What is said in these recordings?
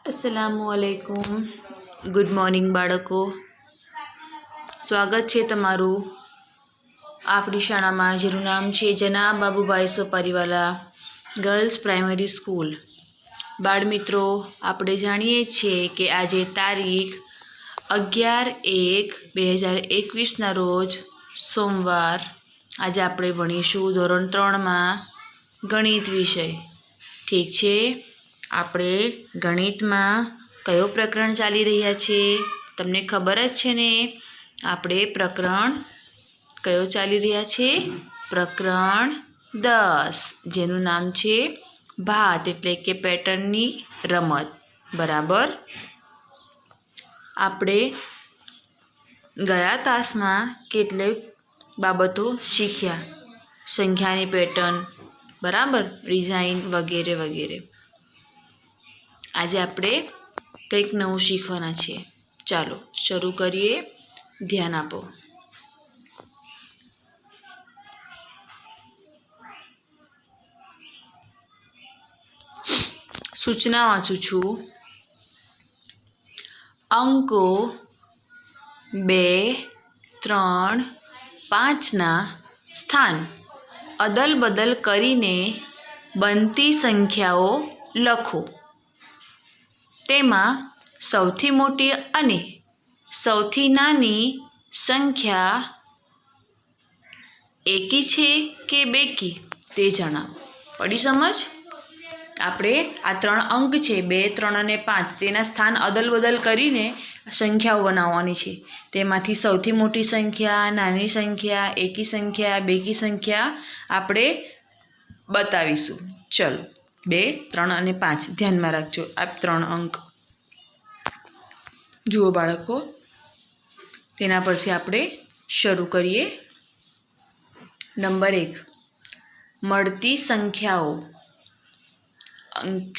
अस्सलामुअलैकुम good morning बाळको स्वागत है तमारू आपणी शाळामां जेनुं नाम है जनाब बाबूभाई सोपारीवाला गर्ल्स प्राइमरी स्कूल। बाळ मित्रों आपणे जाणीए छीए कि आजे तारीख 11/1/2021 ना रोज सोमवार। आज आपणे भणीशुं धोरण 3 में गणित विषय। ठीक है, આપણે ગણિતમાં કયો પ્રકરણ ચાલી રહ્યા છે તમને ખબર જ છે ને। આપણે પ્રકરણ કયો ચાલી રહ્યા છે? પ્રકરણ 10 જેનું નામ છે ભાત એટલે કે પેટર્નની રમત। બરાબર, આપણે ગયા તાસમાં કેટલીક બાબતો શીખ્યા, સંખ્યાની પેટર્ન, બરાબર, ડિઝાઇન વગેરે વગેરે। आज आपणे कंईक नवुं शीखवाना छे। चालो शरू करिए, ध्यान आपो। सूचना वाँचुं छुं। अंको 2, 3, 5 ना स्थान अदल बदल करीने बनती संख्याओ लखो। तेमां सौथी मोटी अने सौथी नानी संख्या एकी छे के बेकी ते जणावो। पड़ी समझ? आपणे आ 3 अंक छे 2, 3 अने 5 तेना स्थान अदल बदल करीने संख्याओ बनाववानी छे। तेमांथी सौथी मोटी संख्या, नानी संख्या, एकी संख्या, बेकी संख्या आपणे बतावीशुं। चलो 2, 3 अने 5 ध्यान में राखजो। आ 3 अंक जुओ बाळको, तेना परथी आपणे शरू करीए। नंबर 1 मळती संख्याओ।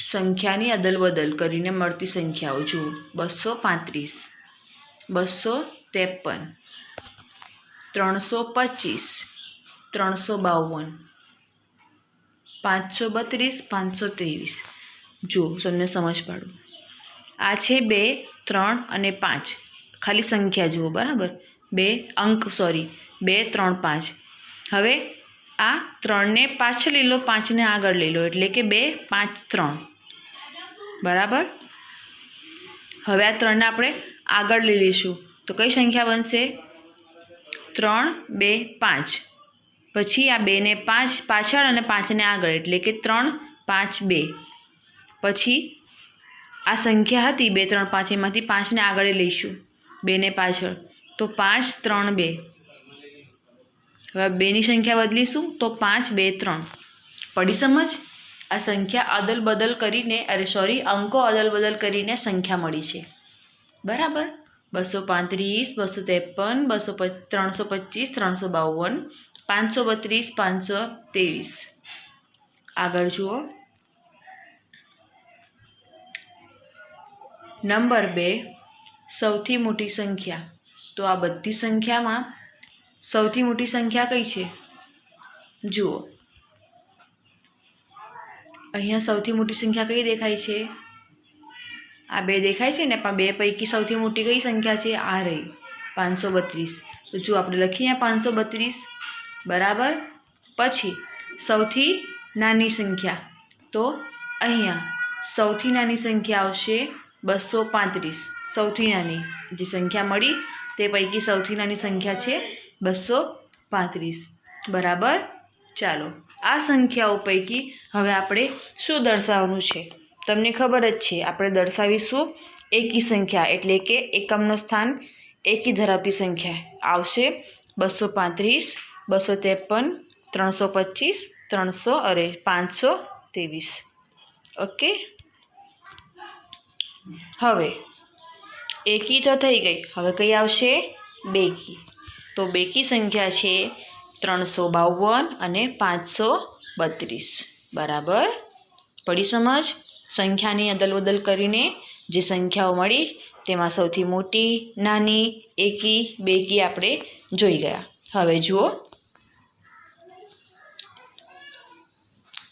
संख्यानी अदल बदल करीने मळती संख्याओ जुओ। 235, 253, 325, 352, 532, 523। जो તમને સમજ પાડું, આ છે 2, 3 અને 5 ખાલી સંખ્યા જુઓ, બરાબર। 2 અંક 2, 3, 5। હવે આ 3 ને પાછળ લઈ લો, 5 ને આગળ લઈ લો, એટલે કે 2, 5, 3, બરાબર। હવે આ 3 ને આપણે આગળ લઈ લઈશું તો કઈ સંખ્યા બનશે? 3, 2, 5। પછી આ 2 ને 5 પાછળ અને 5 ને આગળ, એટલે કે 3, 5, 2। પછી આ સંખ્યા હતી 2, 3, 5, એમાંથી 5 ને આગળ લઈશું, 2 ને પાછળ, તો 5, 3, 2। હવે 2 ની સંખ્યા બદલીશું તો 5, 2, 3। પડી સમજ? આ સંખ્યા અદલ બદલ કરીને અંકો અદલ બદલ કરીને સંખ્યા મળી છે, બરાબર। 235, 253, 325, 352, 532, 523। આગળ જુઓ। नंबर 2 सौथी मोटी संख्या। तो आ बधी संख्या में सौथी मोटी संख्या कई छे? जुओ, अहींया सौथी मोटी संख्या कई देखाय छे? आ 2 देखाय छे ने, पण 2 पैकी सौथी मोटी कई संख्या छे? आ रही 532। तो जो आपणे लखीए 532, बराबर। पछी सौथी नानी संख्या, तो अहींया सौथी नानी संख्या आवशे 235। सौथी नानी जे संख्या मળી ते पैकी सौथी नानी संख्या छे 235, बराबर। चालो आ संख्याओ पैकी हवे आपणे शुं दर्शाववानुं छे? तमने खबर ज छे, आपणे दर्शावीशुं एकी संख्या, एटले के एकमनुं स्थान एकी धरावती संख्या आवशे 235, 253, 325, 523। ओके, हवे एकी तो थई गई, हवे कई आवशे? बेकी। तो बेकी संख्या छे 352 अने 532, बराबर। पड़ी समझ? संख्यानी अदल बदल करीने जे संख्याओ मળી तेमां सौथी मोटी, नानी, एकी, बेकी आपणे जोई गया। हवे जुओ,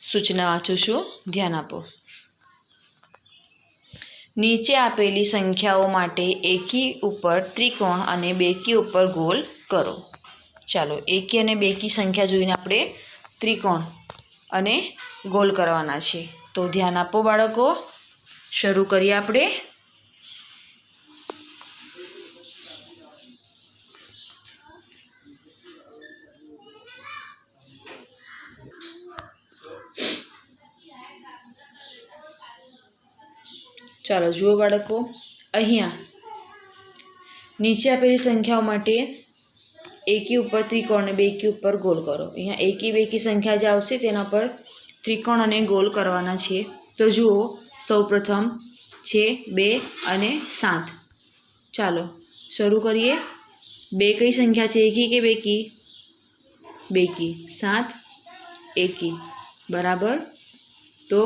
सूचना वाँचुं छुं, ध्यान आपो। નીચે આપેલી સંખ્યાઓ માટે એકી ઉપર ત્રિકોણ અને બેકી ઉપર ગોલ કરો. ચાલો એકી અને બેકી સંખ્યા જોઈને આપણે ત્રિકોણ અને ગોલ કરવાના છે. તો ધ્યાન આપો બાળકો, શરૂ કરીએ આપણે. ચાલો જુઓ બાળકો, અહીંયા નીચે આપેલી સંખ્યાઓ માટે એકી ઉપર ત્રિકોણ અને બેકી ઉપર ગોલ કરો. અહીંયા એકી બેકી સંખ્યા જે આવશે તેના પર ત્રિકોણ અને ગોલ કરવાના છે. તો જુઓ, સૌપ્રથમ છે 2 અને 7. ચાલો શરૂ કરીએ. 2 કઈ સંખ્યા છે, એકી કે બેકી? બેકી. 7 એકી, બરાબર. તો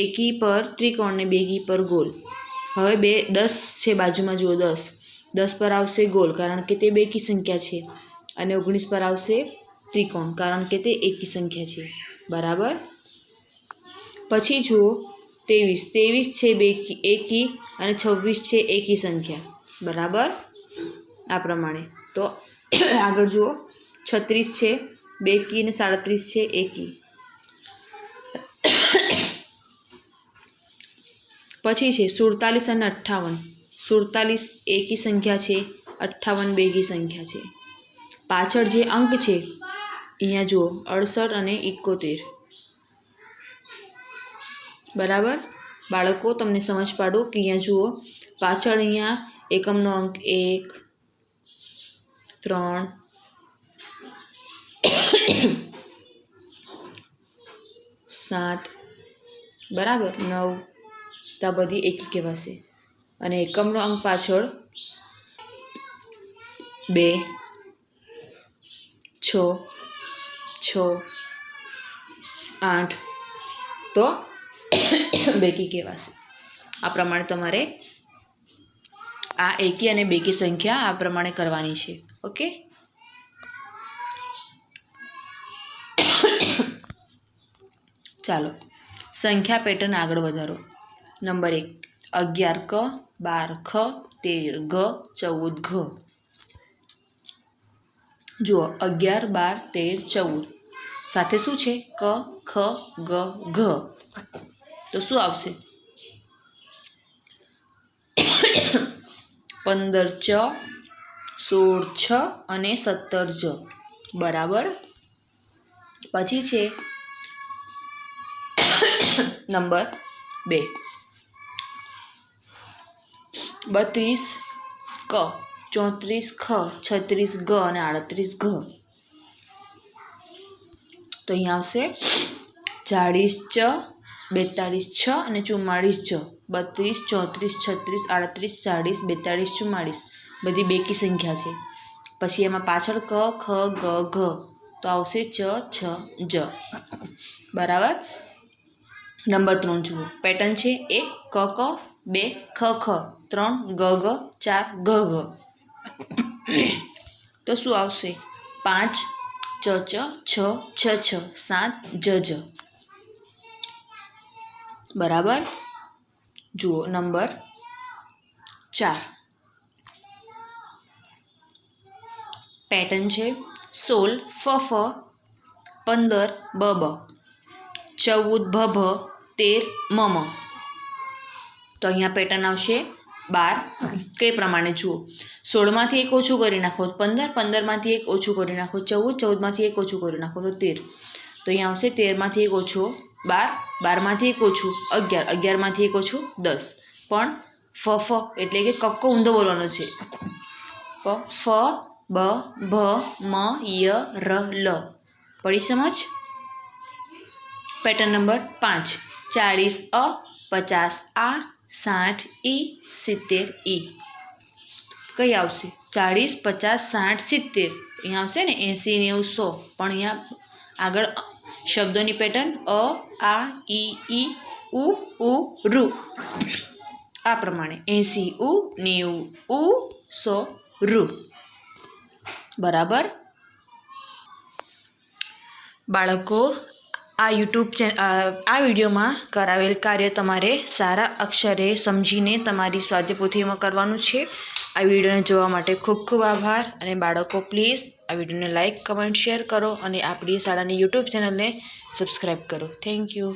એકી પર ત્રિકોણ ને બેકી પર ગોલ. હવે 10 છે બાજુમાં, જુઓ 10 પર આવશે ગોલ કારણ કે તે બેકી સંખ્યા છે, અને 19 પર આવશે ત્રિકોણ કારણ કે તે એકી સંખ્યા છે, બરાબર. પછી જુઓ 23 છે બેકી એકી અને 26 છે એકી સંખ્યા, બરાબર. આ પ્રમાણે. તો આગળ જુઓ, 36 છે બેકી અને 37 છે એકી. પછી છે 47 અને 58. 47 એકી સંખ્યા છે, 58 બેકી સંખ્યા છે. પાછળ જે અંક છે અહીંયા જુઓ 68 અને 71, બરાબર. બાળકો તમને સમજ પાડું કે અહીંયા જુઓ, પાછળ અહીંયા એકમનો અંક 1, 3, 7, બરાબર, 9, તો આ બધી એકી કહેવાશે. અને એકમનો અંક પાછળ 2, 6, 8, તો બેકી કહેવાશે. આ પ્રમાણે તમારે આ એકી અને બેકી સંખ્યા આ પ્રમાણે કરવાની છે. ઓકે. ચાલો સંખ્યા પેટર્ન આગળ વધારો. નંબર 1, 11 ક, 12 ખ, 13 ગ, 14 ઘ. જુઓ 11, 12, 13, 14 સાથે શું છે? ક, ખ, ગ, ઘ. તો શું આવશે? 15 ચ, 16 છ અને 17 જ, બરાબર. પછી છે નંબર 2, 32 ક, 34 ખ, 36 ગ અને 38 ઘ. તો અહીંયા આવશે 40 ચ, 42 છ અને 44 જ. 32, 34, 36, 38, 40, 42, 44 બધી બેકી સંખ્યા છે. પછી એમાં પાછળ ક, ખ, ગ, ઘ, તો આવશે ચ, છ, જ, બરાબર. નંબર 3 જુઓ, પેટર્ન છે 1 ક ક, 2 ખ ખ, 3 ગ ગ, 4 ઘ ઘ. તો શું આવશે? 5 ચ ચ, 6 છ છ, 7 જ જ, બરાબર. જુઓ નંબર 4, પેટર્ન છે 16 ફ ફ, 15 બ બ, 14 ભ ભ, 13 મ મ. તો અહીંયા પેટર્ન આવશે 12. કઈ પ્રમાણે જુઓ, 16માંથી 1 ઓછું કરી નાખો 15, 15માંથી 1 ઓછું કરી નાખો 14, 14માંથી 1 ઓછું કરી નાખો તો 13. તો અહીંયા આવશે 13માંથી 1 ઓછું 12, 12માંથી 1 ઓછું 11, 11માંથી 1 ઓછું 10. પણ ફ ફ એટલે કે કક્કો ઊંધો બોલવાનો છે. ફ બ ભ મ ય ર લ. પડી સમજ? પેટર્ન નંબર 5, 40 અ, 50 આ, 60 ઈ, 70 ઈ. કઈ આવશે? 40, 50, 60, 70. અહીંયા આવશે ને 80, 90, 100. પણ અહીંયા આગળ શબ્દોની પેટર્ન અ, આ, ઈ, ઉ, ઋ. આ પ્રમાણે 80 ઉ, 90 ઉ, 100 ઋ, બરાબર. બાળકો આ વિડીયોમાં કરાવેલ કાર્ય તમારે સારા અક્ષરે સમજીને તમારી સ્વાધ્યાયપોથીમાં કરવાનું છે. આ વિડીયોને જોવા માટે ખૂબ ખૂબ આભાર. અને બાળકો પ્લીઝ આ વિડીયોને લાઇક, કમેન્ટ, શેર કરો અને આપણી શાળાની યુટ્યુબ ચેનલને સબસ્ક્રાઈબ કરો. Thank you.